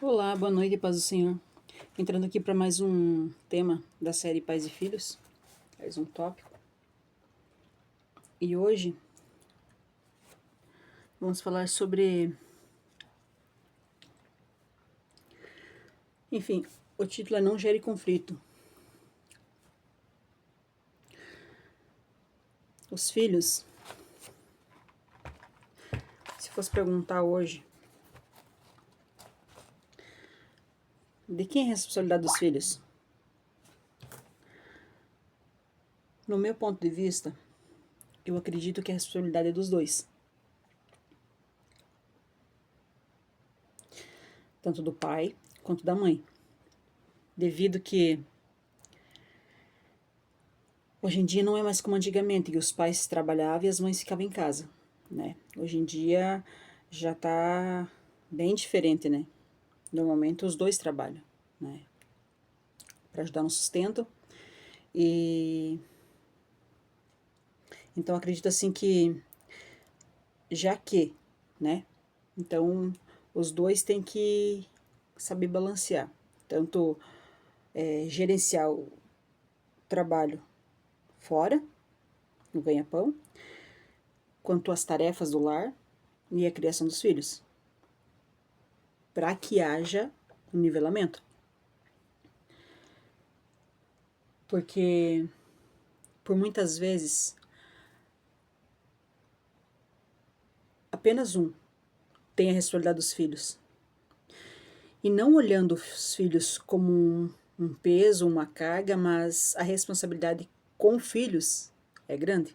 Olá, boa noite, paz do Senhor. Entrando aqui para mais um tema da série Pais e Filhos, mais um tópico. E hoje vamos falar sobre. Enfim, o título é Não Gere Conflito. Os filhos, se fosse perguntar hoje, de quem é a responsabilidade dos filhos? No meu ponto de vista, eu acredito que a responsabilidade é dos dois. Tanto do pai quanto da mãe. Devido que hoje em dia não é mais como antigamente, que os pais trabalhavam e as mães ficavam em casa, né? Hoje em dia já tá bem diferente, né? Normalmente os dois trabalham, né? Para ajudar no sustento. E então acredito assim que já que, né? Então os dois têm que saber balancear, tanto gerenciar o trabalho fora, no ganha-pão, quanto as tarefas do lar e a criação dos filhos, para que haja um nivelamento. Porque por muitas vezes apenas um tem a responsabilidade dos filhos. E não olhando os filhos como um peso, uma carga, mas a responsabilidade com filhos é grande.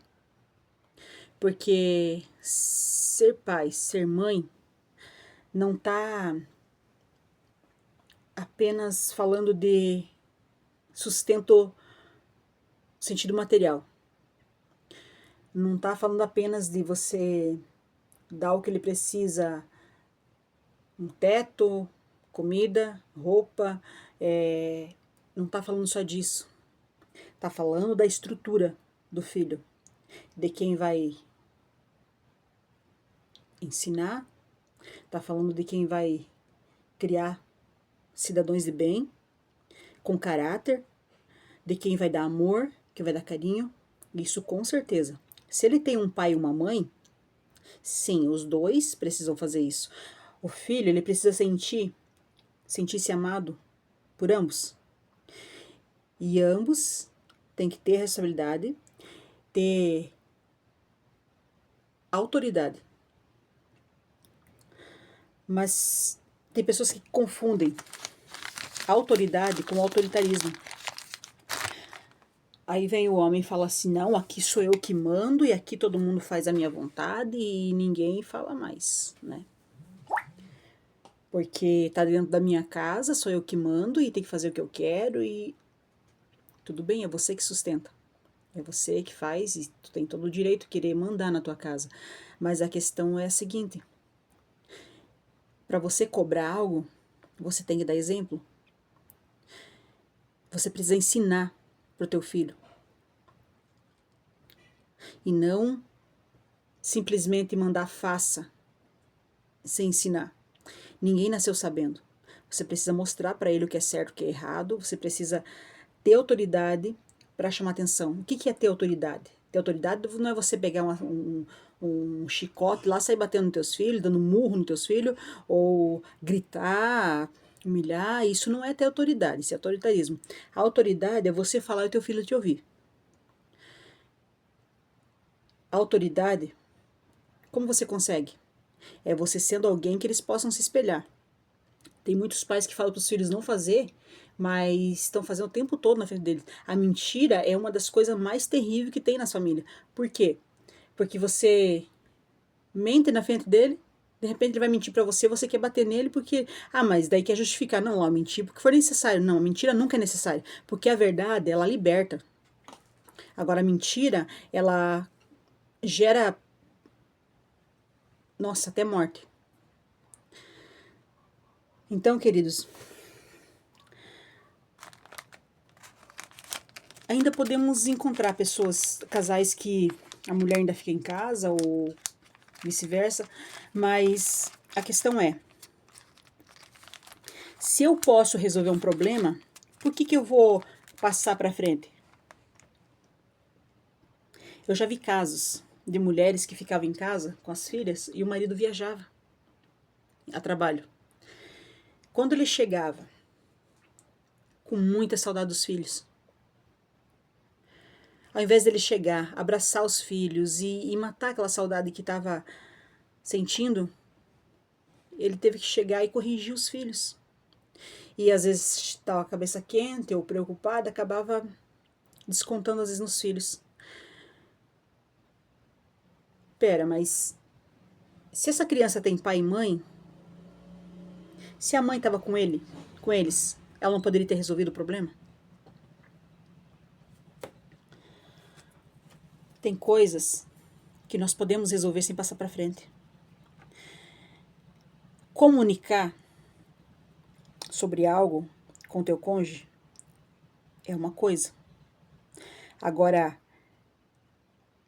Porque ser pai, ser mãe, não tá apenas falando de sustento no sentido material. Não tá falando apenas de você dar o que ele precisa, um teto, comida, roupa, não tá falando só disso. Tá falando da estrutura do filho, de quem vai ensinar, tá falando de quem vai criar cidadãos de bem, com caráter, de quem vai dar amor, que vai dar carinho, isso com certeza. Se ele tem um pai e uma mãe, sim, os dois precisam fazer isso. O filho, ele precisa sentir-se amado por ambos. E ambos têm que ter responsabilidade, ter autoridade. Mas tem pessoas que confundem autoridade com autoritarismo. Aí vem o homem e fala assim: não, aqui sou eu que mando e aqui todo mundo faz a minha vontade e ninguém fala mais, né? Porque tá dentro da minha casa, sou eu que mando e tem que fazer o que eu quero e tudo bem, é você que sustenta. É você que faz e tu tem todo o direito de querer mandar na tua casa. Mas a questão é a seguinte: para você cobrar algo, você tem que dar exemplo. Você precisa ensinar pro teu filho. E não simplesmente mandar faça sem ensinar. Ninguém nasceu sabendo. Você precisa mostrar para ele o que é certo, o que é errado. Você precisa ter autoridade para chamar atenção. O que é ter autoridade? Ter autoridade não é você pegar um chicote lá, sair batendo nos teus filhos, dando murro nos teus filhos, ou gritar, humilhar. Isso não é ter autoridade, isso é autoritarismo. A autoridade é você falar e o teu filho te ouvir. A autoridade, como você consegue? É você sendo alguém que eles possam se espelhar. Tem muitos pais que falam para os filhos não fazer, mas estão fazendo o tempo todo na frente deles. A mentira é uma das coisas mais terríveis que tem na família. Por quê? Porque você mente na frente dele, de repente ele vai mentir para você, você quer bater nele porque, mas daí quer justificar. Não, ó, mentir porque for necessário. Não, a mentira nunca é necessária, porque a verdade, ela liberta. Agora, a mentira, ela gera, nossa, até morte. Então, queridos, ainda podemos encontrar pessoas, casais que a mulher ainda fica em casa ou vice-versa, mas a questão é, Se eu posso resolver um problema, por que eu vou passar para frente? Eu já vi casos de mulheres que ficavam em casa com as filhas e o marido viajava a trabalho. Quando ele chegava com muita saudade dos filhos, ao invés dele chegar, abraçar os filhos e matar aquela saudade que estava sentindo, ele teve que chegar e corrigir os filhos. E às vezes estava a cabeça quente ou preocupada, acabava descontando às vezes nos filhos. Pera, mas se essa criança tem pai e mãe, se a mãe estava com eles, ela não poderia ter resolvido o problema? Tem coisas que nós podemos resolver sem passar para frente. Comunicar sobre algo com teu cônjuge é uma coisa. Agora,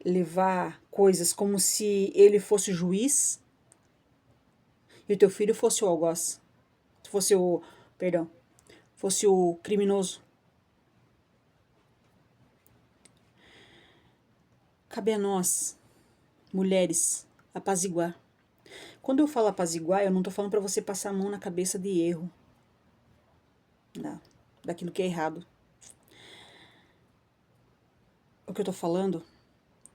levar coisas como se ele fosse o juiz e o teu filho fosse o algoz, fosse o criminoso. Cabe a nós, mulheres, apaziguar. Quando eu falo apaziguar, eu não estou falando para você passar a mão na cabeça de erro. Não, daquilo que é errado. O que eu estou falando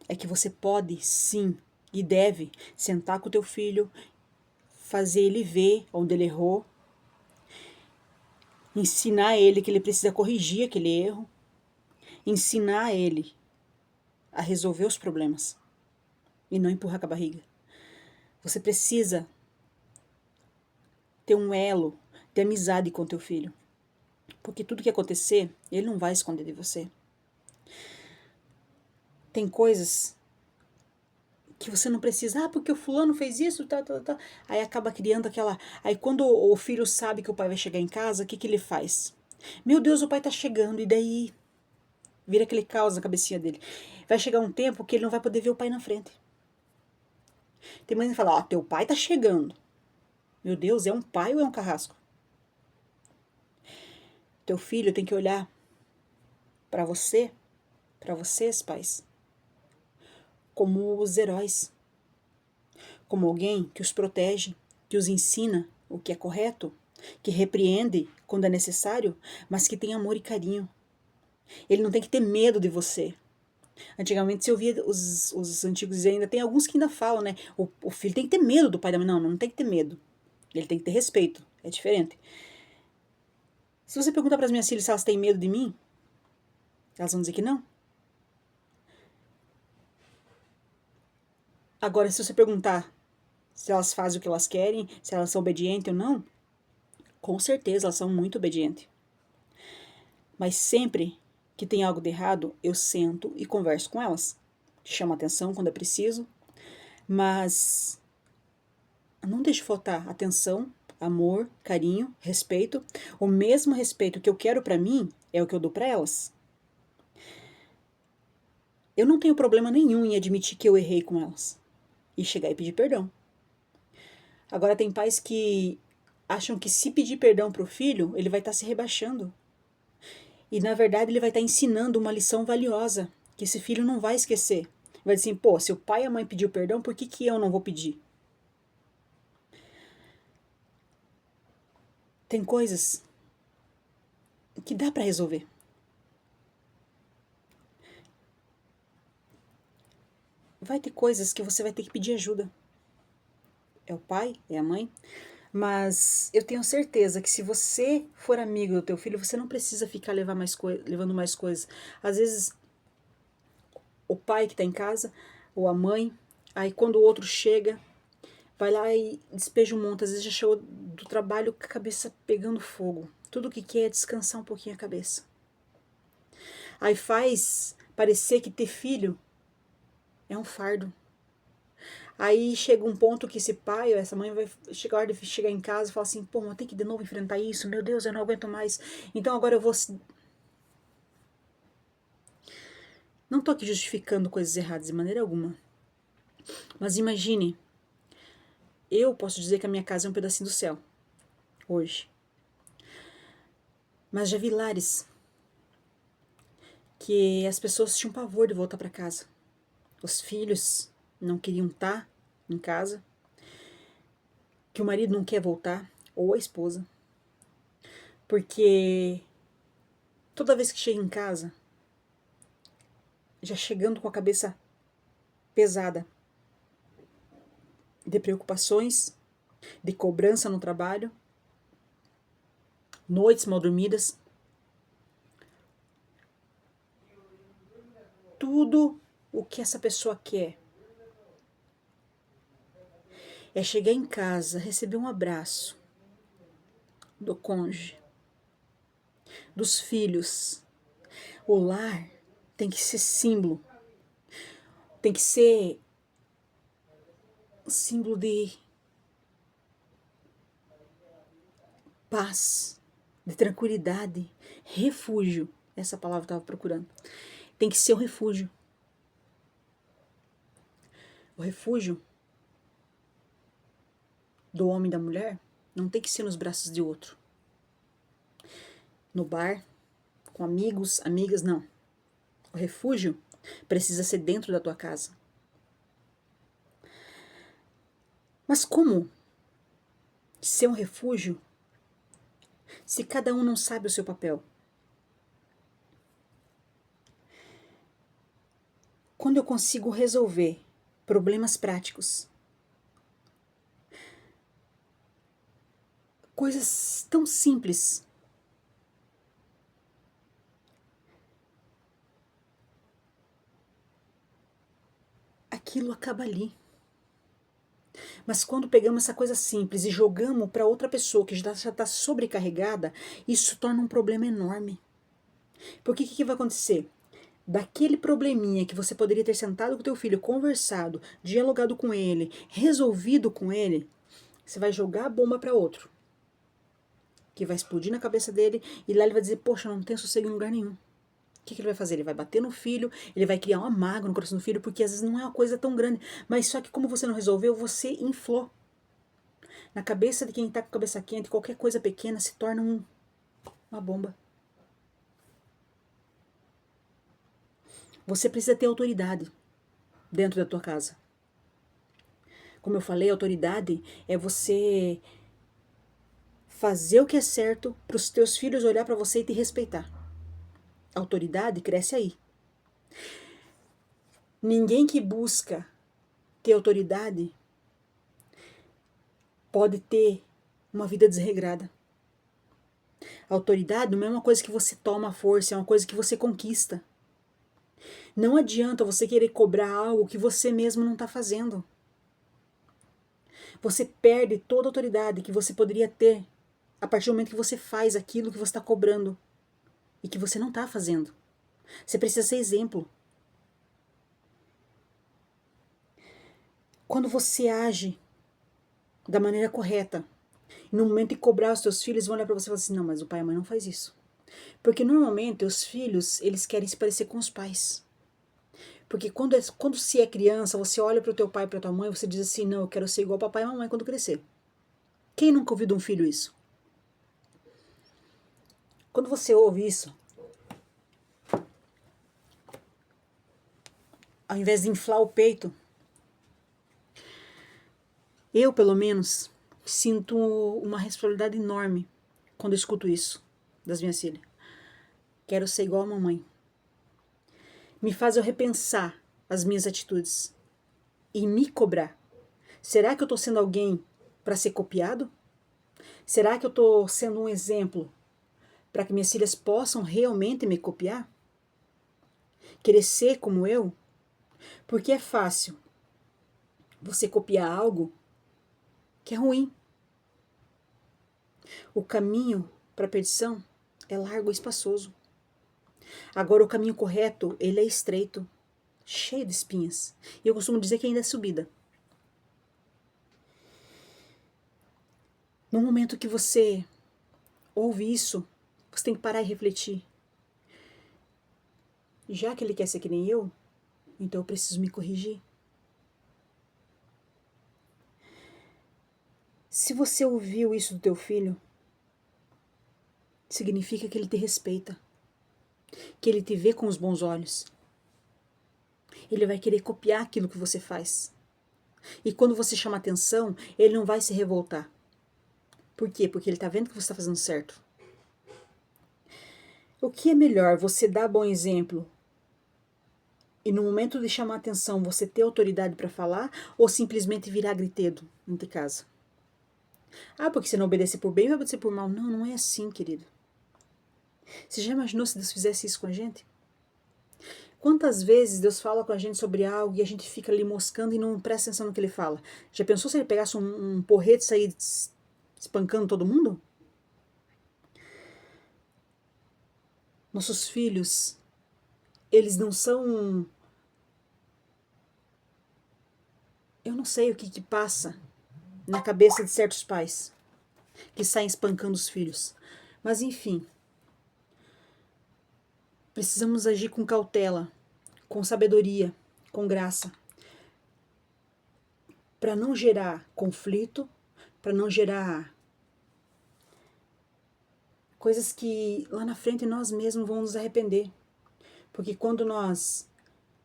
é que você pode, sim, e deve sentar com o teu filho, fazer ele ver onde ele errou, ensinar ele que ele precisa corrigir aquele erro, ensinar ele a resolver os problemas e não empurrar com a barriga. Você precisa ter um elo de amizade com teu filho, porque tudo que acontecer, ele não vai esconder de você. Tem coisas que você não precisa, porque o fulano fez isso, tá. Aí acaba criando aquela... Aí quando o filho sabe que o pai vai chegar em casa, o que ele faz? Meu Deus, o pai tá chegando, e daí vira aquele caos na cabecinha dele. Vai chegar um tempo que ele não vai poder ver o pai na frente. Tem mãe que fala, teu pai tá chegando. Meu Deus, é um pai ou é um carrasco? Teu filho tem que olhar para vocês, pais, como os heróis, como alguém que os protege, que os ensina o que é correto, que repreende quando é necessário, mas que tem amor e carinho. Ele não tem que ter medo de você. Antigamente se ouvia os antigos dizer, ainda tem alguns que ainda falam, né? O filho tem que ter medo do pai da mãe. Não, não tem que ter medo. Ele tem que ter respeito. É diferente. Se você perguntar para as minhas filhas se elas têm medo de mim, elas vão dizer que não. Agora, se você perguntar se elas fazem o que elas querem, se elas são obedientes ou não, com certeza elas são muito obedientes. Mas sempre que tem algo de errado, eu sento e converso com elas. Chamo atenção quando é preciso, mas não deixo faltar atenção, amor, carinho, respeito. O mesmo respeito que eu quero para mim é o que eu dou para elas. Eu não tenho problema nenhum em admitir que eu errei com elas e chegar e pedir perdão. Agora tem pais que acham que se pedir perdão pro filho, ele vai estar se rebaixando. E na verdade ele vai estar ensinando uma lição valiosa, que esse filho não vai esquecer. Vai dizer assim, pô, se o pai e a mãe pediu perdão, por que eu não vou pedir? Tem coisas que dá para resolver. Vai ter coisas que você vai ter que pedir ajuda. É o pai, é a mãe. Mas eu tenho certeza que se você for amigo do teu filho, você não precisa ficar levando mais coisas. Às vezes, o pai que está em casa, ou a mãe, aí quando o outro chega, vai lá e despeja um monte. Às vezes já chegou do trabalho com a cabeça pegando fogo. Tudo o que quer é descansar um pouquinho a cabeça. Aí faz parecer que ter filho é um fardo. Aí chega um ponto que esse pai ou essa mãe vai chegar a hora de chegar em casa e falar assim, pô, eu tenho que de novo enfrentar isso, meu Deus, eu não aguento mais. Então agora eu vou... Não tô aqui justificando coisas erradas de maneira alguma. Mas imagine, eu posso dizer que a minha casa é um pedacinho do céu, hoje. Mas já vi lares que as pessoas tinham pavor de voltar para casa. Os filhos não queriam estar em casa, que o marido não quer voltar, ou a esposa, porque toda vez que chega em casa, já chegando com a cabeça pesada de preocupações, de cobrança no trabalho, noites mal dormidas, tudo o que essa pessoa quer é chegar em casa, receber um abraço do cônjuge, dos filhos. O lar tem que ser símbolo, tem que ser símbolo de paz, de tranquilidade, refúgio. Essa palavra eu estava procurando. Tem que ser um refúgio. O refúgio do homem e da mulher não tem que ser nos braços de outro. No bar, com amigos, amigas, não. O refúgio precisa ser dentro da tua casa. Mas como ser um refúgio se cada um não sabe o seu papel? Quando eu consigo resolver problemas práticos, coisas tão simples, aquilo acaba ali. Mas quando pegamos essa coisa simples e jogamos para outra pessoa que já está sobrecarregada, isso torna um problema enorme. Porque o que vai acontecer? Daquele probleminha que você poderia ter sentado com o teu filho, conversado, dialogado com ele, resolvido com ele, você vai jogar a bomba para outro, que vai explodir na cabeça dele, e lá ele vai dizer, poxa, eu não tenho sossego em lugar nenhum. O que ele vai fazer? Ele vai bater no filho, ele vai criar uma mágoa no coração do filho, porque às vezes não é uma coisa tão grande, mas só que como você não resolveu, você inflou. Na cabeça de quem está com a cabeça quente, qualquer coisa pequena se torna uma bomba. Você precisa ter autoridade dentro da tua casa. Como eu falei, autoridade é você fazer o que é certo para os teus filhos olhar para você e te respeitar. A autoridade cresce aí. Ninguém que busca ter autoridade pode ter uma vida desregrada. A autoridade não é uma coisa que você toma à força, é uma coisa que você conquista. Não adianta você querer cobrar algo que você mesmo não está fazendo. Você perde toda a autoridade que você poderia ter a partir do momento que você faz aquilo que você está cobrando e que você não está fazendo. Você precisa ser exemplo. Quando você age da maneira correta, e no momento de cobrar os seus filhos, vão olhar para você e falar assim, não, mas o pai e a mãe não faz isso. Porque normalmente os filhos, eles querem se parecer com os pais. Porque quando se é criança, você olha para o teu pai e para tua mãe, você diz assim, não, eu quero ser igual ao papai e a mamãe quando crescer. Quem nunca ouviu de um filho isso? Quando você ouve isso, ao invés de inflar o peito, eu, pelo menos, sinto uma responsabilidade enorme quando eu escuto isso das minhas filhas. Quero ser igual a mamãe. Me faz eu repensar as minhas atitudes e me cobrar. Será que eu estou sendo alguém para ser copiado? Será que eu estou sendo um exemplo para que minhas filhas possam realmente me copiar? Querer ser como eu? Porque é fácil você copiar algo que é ruim. O caminho para a perdição é largo e espaçoso. Agora o caminho correto, ele é estreito, cheio de espinhas. E eu costumo dizer que ainda é subida. No momento que você ouve isso, você tem que parar e refletir. Já que ele quer ser que nem eu, então eu preciso me corrigir. Se você ouviu isso do teu filho, significa que ele te respeita, que ele te vê com os bons olhos. Ele vai querer copiar aquilo que você faz. E quando você chama atenção, ele não vai se revoltar. Por quê? Porque ele está vendo que você está fazendo certo. O que é melhor, você dar bom exemplo e no momento de chamar atenção você ter autoridade para falar ou simplesmente virar gritedo dentro de casa? Ah, porque você não obedecer por bem, vai obedecer por mal. Não, não é assim, querido. Você já imaginou se Deus fizesse isso com a gente? Quantas vezes Deus fala com a gente sobre algo e a gente fica ali moscando e não presta atenção no que ele fala? Já pensou se ele pegasse um porrete e sair espancando todo mundo? Nossos filhos, eles não são... Eu não sei o que passa na cabeça de certos pais que saem espancando os filhos. Mas enfim, precisamos agir com cautela, com sabedoria, com graça, para não gerar conflito, para não gerar coisas que lá na frente nós mesmos vamos nos arrepender. Porque quando nós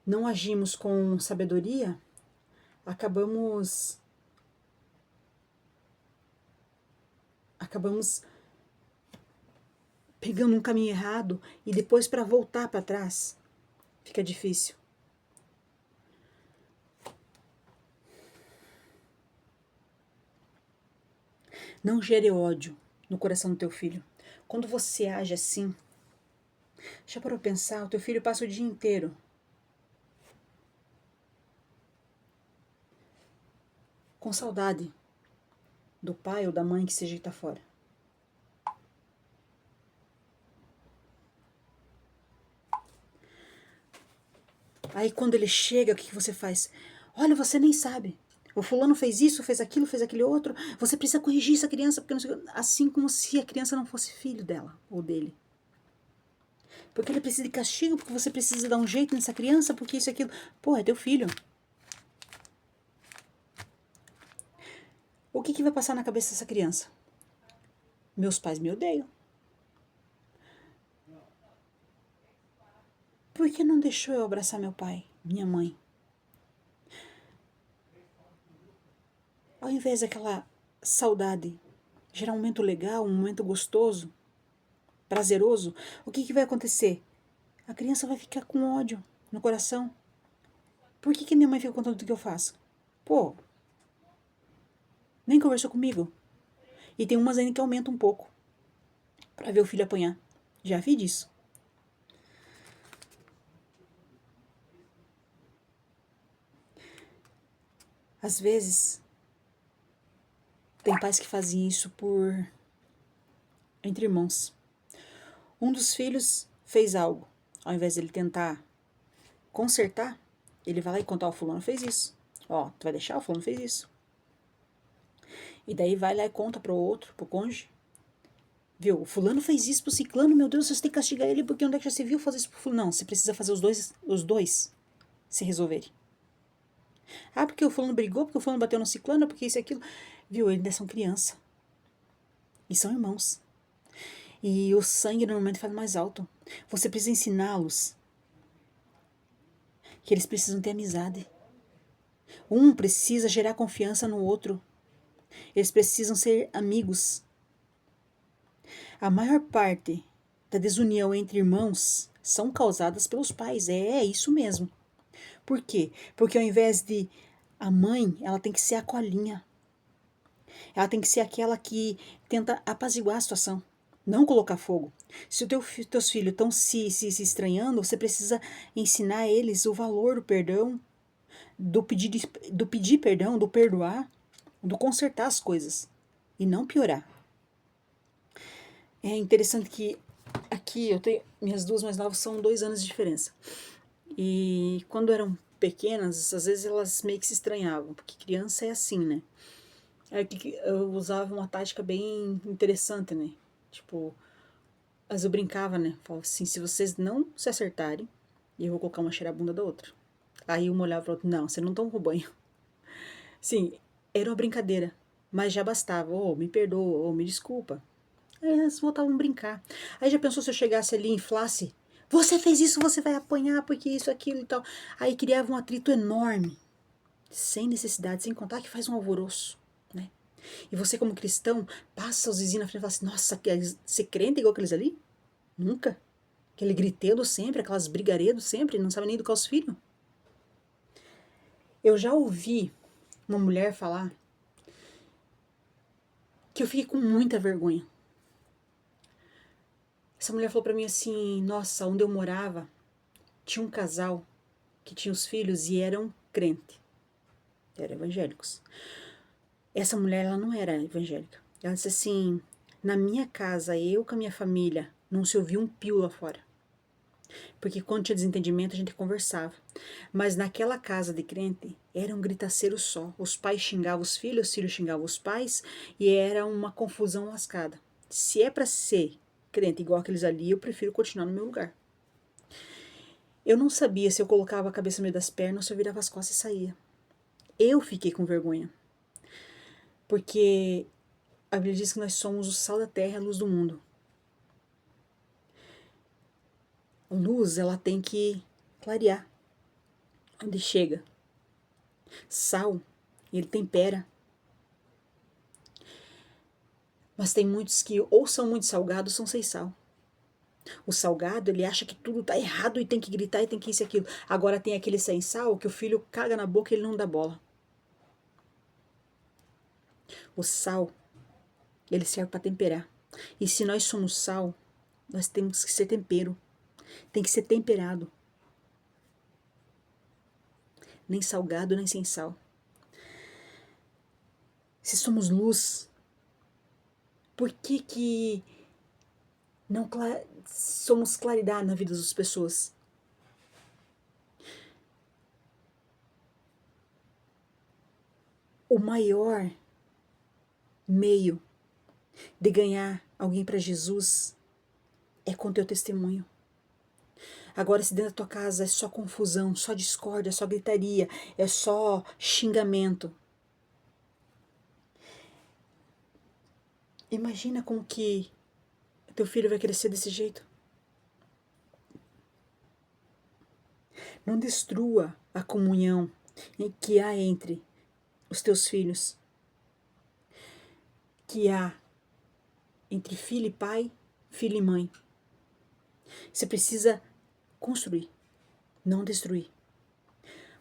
não agimos com sabedoria, acabamos pegando um caminho errado e depois para voltar para trás fica difícil. Não gere ódio no coração do teu filho. Quando você age assim, já parou pra pensar, o teu filho passa o dia inteiro com saudade do pai ou da mãe que seja que tá fora. Aí quando ele chega, o que você faz? Olha, você nem sabe. O fulano fez isso, fez aquele outro. Você precisa corrigir essa criança, porque não sei... Assim como se a criança não fosse filho dela ou dele. Porque ele precisa de castigo, porque você precisa dar um jeito nessa criança, porque isso e aquilo. Pô, é teu filho. O que vai passar na cabeça dessa criança? Meus pais me odeiam. Por que não deixou eu abraçar meu pai, minha mãe? Ao invés daquela saudade, gerar um momento legal, um momento gostoso, prazeroso, o que vai acontecer? A criança vai ficar com ódio no coração. Por que minha mãe fica contando tudo que eu faço? Pô, nem conversou comigo. E tem umas ainda que aumentam um pouco pra ver o filho apanhar. Já vi disso. Às vezes, tem pais que fazem isso entre irmãos. Um dos filhos fez algo. Ao invés de ele tentar consertar, ele vai lá e contar, o fulano fez isso. Ó, tu vai deixar? O fulano fez isso. E daí vai lá e conta pro outro, pro cônjuge. Viu, o fulano fez isso pro ciclano, meu Deus, você tem que castigar ele, porque onde é que já se viu fazer isso pro fulano? Não, você precisa fazer os dois se resolverem. Ah, porque o fulano brigou, porque o fulano bateu no ciclano, porque isso e aquilo. Viu, eles ainda são criança. E são irmãos. E o sangue normalmente faz mais alto. Você precisa ensiná-los que eles precisam ter amizade. Um precisa gerar confiança no outro. Eles precisam ser amigos. A maior parte da desunião entre irmãos são causadas pelos pais. É isso mesmo. Por quê? Porque ao invés de a mãe, ela tem que ser a colinha. Ela tem que ser aquela que tenta apaziguar a situação. Não colocar fogo. Se teus filhos estão se estranhando, você precisa ensinar eles o valor do perdão, do pedir perdão, do perdoar, do consertar as coisas. E não piorar. É interessante que aqui eu tenho... Minhas duas mais novas são 2 anos de diferença. E quando eram pequenas, às vezes elas meio que se estranhavam, porque criança é assim, né? Aí eu usava uma tática bem interessante, né? Tipo, mas eu brincava, né? Falava assim, se vocês não se acertarem, eu vou colocar uma cheirabunda da outra. Aí uma olhava pra outra, não, vocês não estão com banho. Sim, era uma brincadeira, mas já bastava. Oh, me perdoa, oh, me desculpa. Aí elas voltavam a brincar. Aí já pensou se eu chegasse ali e inflasse? Você fez isso, você vai apanhar porque isso, aquilo e tal. Aí criava um atrito enorme, sem necessidade, sem contar que faz um alvoroço, né? E você como cristão, passa os vizinhos na frente e fala assim, nossa, ser crente igual aqueles ali? Nunca. Aquele griteiro sempre, aquelas brigaredos sempre, não sabe nem educar os filhos. Eu já ouvi uma mulher falar que eu fiquei com muita vergonha. Essa mulher falou pra mim assim, nossa, onde eu morava, tinha um casal que tinha os filhos e eram crente, eram evangélicos. Essa mulher, ela não era evangélica. Ela disse assim, na minha casa, eu com a minha família, não se ouvia um pio lá fora. Porque quando tinha desentendimento, a gente conversava. Mas naquela casa de crente, era um gritaceiro só. Os pais xingavam os filhos xingavam os pais, e era uma confusão lascada. Se é para ser crente igual aqueles ali, eu prefiro continuar no meu lugar. Eu não sabia se eu colocava a cabeça no meio das pernas ou se eu virava as costas e saía. Eu fiquei com vergonha. Porque a Bíblia diz que nós somos o sal da terra e a luz do mundo. A luz, ela tem que clarear onde chega. Sal, ele tempera. Mas tem muitos que ou são muito salgados ou são sem sal. O salgado, ele acha que tudo tá errado e tem que gritar e tem que isso e aquilo. Agora tem aquele sem sal que o filho caga na boca e ele não dá bola. O sal, ele serve para temperar. E se nós somos sal, nós temos que ser tempero. Tem que ser temperado. Nem salgado, nem sem sal. Se somos luz, por que não somos claridade na vida das pessoas? O maior meio de ganhar alguém para Jesus é com teu testemunho. Agora, se dentro da tua casa é só confusão, só discórdia, só gritaria, é só xingamento, imagina como que teu filho vai crescer desse jeito. Não destrua a comunhão que há entre os teus filhos, que há entre filho e pai, filho e mãe. Você precisa construir, não destruir.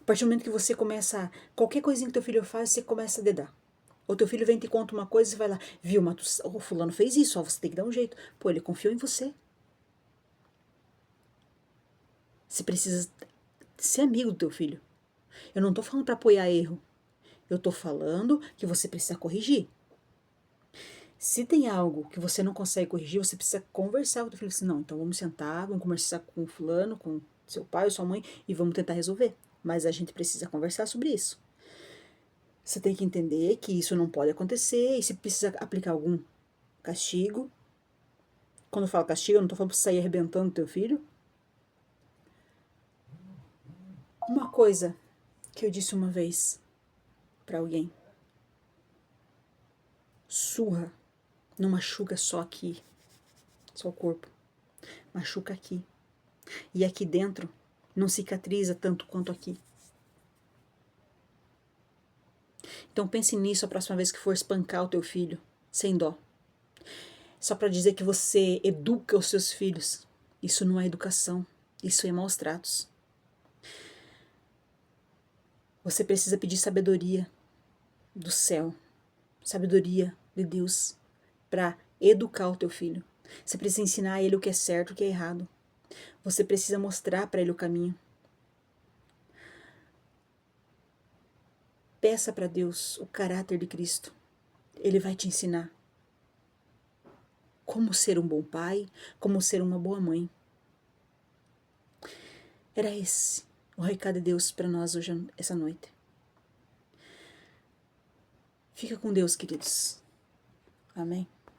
A partir do momento que você começa, qualquer coisinha que teu filho faz, você começa a dedar. Ou teu filho vem e te conta uma coisa e você vai lá, viu, mas o fulano fez isso, ó, você tem que dar um jeito. Pô, ele confiou em você. Você precisa ser amigo do teu filho. Eu não tô falando para apoiar erro. Eu tô falando que você precisa corrigir. Se tem algo que você não consegue corrigir, você precisa conversar com o teu filho. Assim, não, então vamos sentar, vamos conversar com o fulano, com seu pai ou sua mãe e vamos tentar resolver. Mas a gente precisa conversar sobre isso. Você tem que entender que isso não pode acontecer e se precisa aplicar algum castigo. Quando eu falo castigo, eu não tô falando pra sair arrebentando teu filho. Uma coisa que eu disse uma vez pra alguém. Surra não machuca só aqui, só o corpo. Machuca aqui. E aqui dentro não cicatriza tanto quanto aqui. Então pense nisso a próxima vez que for espancar o teu filho, sem dó. Só para dizer que você educa os seus filhos. Isso não é educação, isso é maus tratos. Você precisa pedir sabedoria do céu, sabedoria de Deus, para educar o teu filho. Você precisa ensinar a ele o que é certo e o que é errado. Você precisa mostrar para ele o caminho. Peça para Deus o caráter de Cristo. Ele vai te ensinar como ser um bom pai, como ser uma boa mãe. Era esse o recado de Deus para nós hoje, essa noite. Fica com Deus, queridos. Amém.